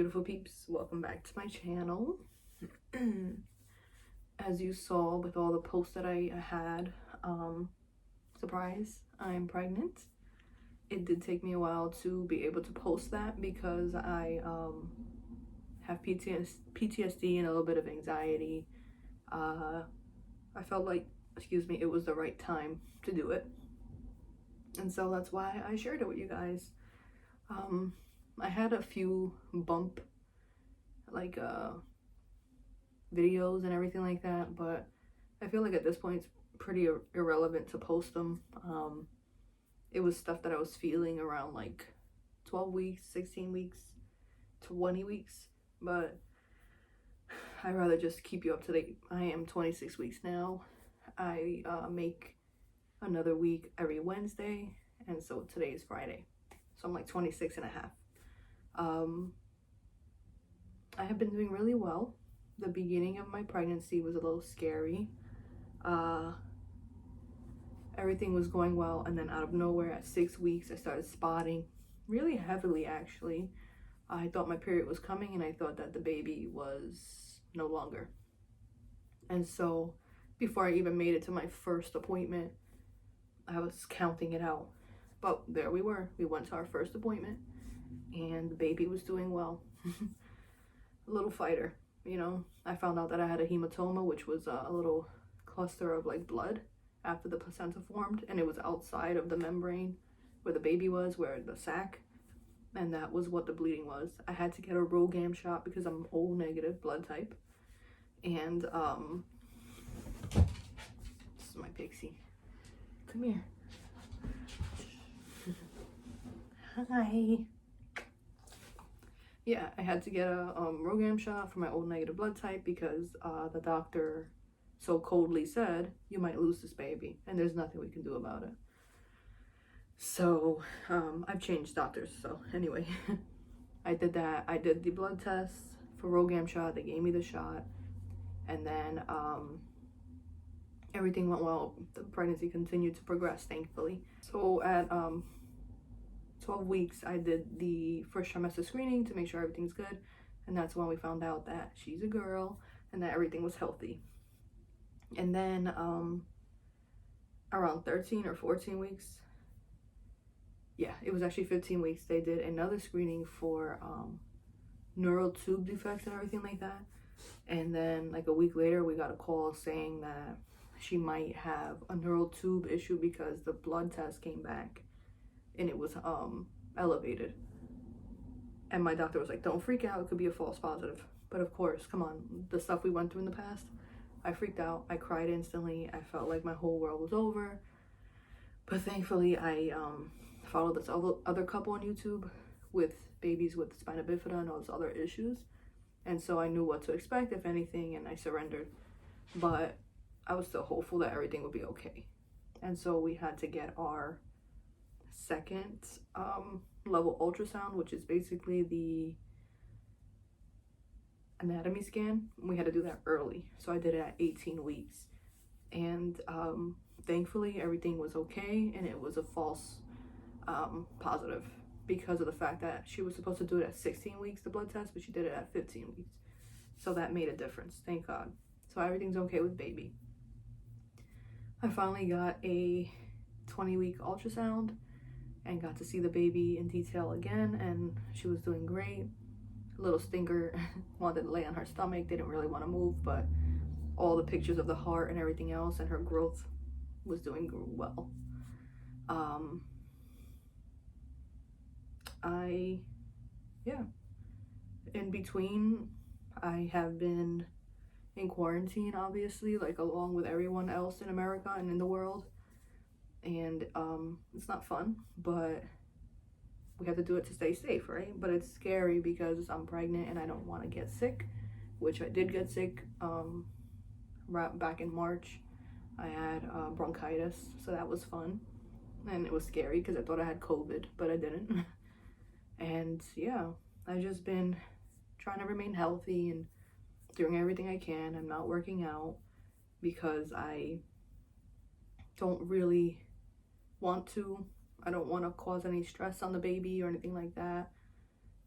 beautiful peeps, welcome back to my channel. As you saw with all the posts that I had, surprise, I'm pregnant. It did take me a while to be able to post that because I have PTSD and a little bit of anxiety. I felt like, it was the right time to do it, and so that's why I shared it with you guys. I had a few bump videos and everything like that, but I feel like at this point it's pretty irrelevant to post them. It was stuff that I was feeling around like 12 weeks, 16 weeks, 20 weeks, but I'd rather just keep you up to date. I am 26 weeks now. I make another week every Wednesday, and so today is Friday, so I'm like 26 and a half. I have been doing really well. The beginning of my pregnancy was a little scary. Everything was going well, and then out of nowhere at 6 weeks I started spotting really heavily. Actually, I thought my period was coming and I thought that the baby was no longer, and so before I even made it to my first appointment I was counting it out. But there we were. We went to our first appointment and the baby was doing well. A little fighter, you know. I found out that I had a hematoma, which was a little cluster of like blood after the placenta formed, and it was outside of the membrane where the baby was, where the sac, and that was what the bleeding was. I had to get a RhoGAM shot because I'm O negative blood type, and this is my pixie. Come here. Hi. Yeah, I had to get a RhoGAM shot for my O negative blood type because the doctor so coldly said, you might lose this baby, and there's nothing we can do about it. So I've changed doctors, so anyway. I did that. I did the blood test for RhoGAM shot. They gave me the shot, and then everything went well. The pregnancy continued to progress, thankfully. So at 12 weeks I did the first trimester screening to make sure everything's good, and that's when we found out that she's a girl and that everything was healthy. And then around 13 or 14 weeks, yeah, it was actually 15 weeks, they did another screening for neural tube defects and everything like that. And then like a week later we got a call saying that she might have a neural tube issue because the blood test came back and it was elevated. And my doctor was like, don't freak out, it could be a false positive. But of course, come on, the stuff we went through in the past, I freaked out. I cried instantly. I felt like my whole world was over. But thankfully I followed this other couple on YouTube with babies with spina bifida and all those other issues, and so I knew what to expect if anything, and I surrendered. But I was still hopeful that everything would be okay, and so we had to get our second level ultrasound, which is basically the anatomy scan. We had to do that early, so I did it at 18 weeks, and thankfully everything was okay, and it was a false positive because of the fact that she was supposed to do it at 16 weeks, the blood test, but she did it at 15 weeks, so that made a difference, thank God. So everything's okay with baby. I finally got a 20-week ultrasound and got to see the baby in detail again, and she was doing great. A little stinker wanted to lay on her stomach, didn't really want to move, but all the pictures of the heart and everything else and her growth was doing well. In between I have been in quarantine, obviously, like along with everyone else in America and in the world, and it's not fun, but we have to do it to stay safe, right? But it's scary because I'm pregnant and I don't want to get sick, which I did get sick right back in March. I had bronchitis, so that was fun, and it was scary because I thought I had COVID, but I didn't. And yeah, I've just been trying to remain healthy and doing everything I can. I'm not working out because I don't really want to. I don't want to cause any stress on the baby or anything like that.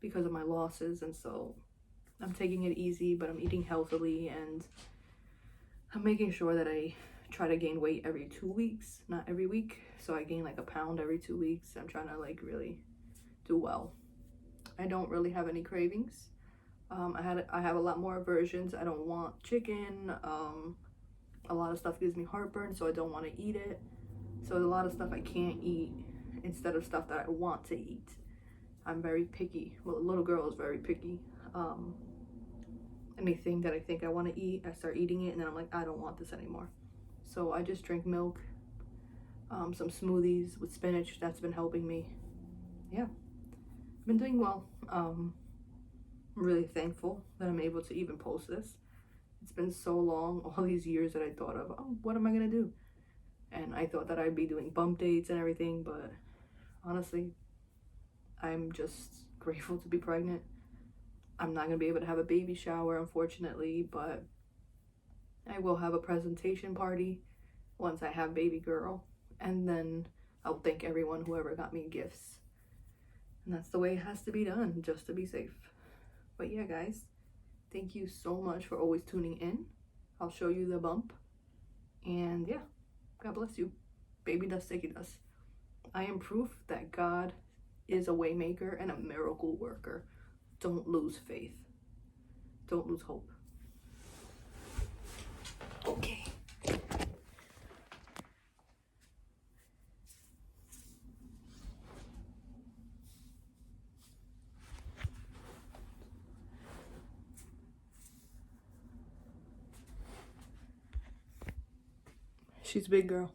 because of my losses, and so I'm taking it easy, but I'm eating healthily, and I'm making sure that I try to gain weight every 2 weeks, not every week. So I gain like a pound every 2 weeks. I'm trying to like really do well. I don't really have any cravings. I have a lot more aversions. I don't want chicken. A lot of stuff gives me heartburn, so I don't want to eat it. So there's a lot of stuff I can't eat instead of stuff that I want to eat. I'm very picky. Well, a little girl is very picky. Anything that I think I want to eat, I start eating it, and then I'm like, I don't want this anymore. So I just drink milk, some smoothies with spinach. That's been helping me. Yeah, I've been doing well. I'm really thankful that I'm able to even post this. It's been so long, all these years that I thought of, oh, what am I gonna do? And I thought that I'd be doing bump dates and everything, but honestly, I'm just grateful to be pregnant. I'm not gonna be able to have a baby shower, unfortunately, but I will have a presentation party once I have baby girl, and then I'll thank everyone whoever got me gifts. And that's the way it has to be done, just to be safe. But yeah, guys, thank you so much for always tuning in. I'll show you the bump. And yeah, God bless you. Baby does take it does. I am proof that God is a waymaker and a miracle worker. Don't lose faith. Don't lose hope. Okay. She's a big girl.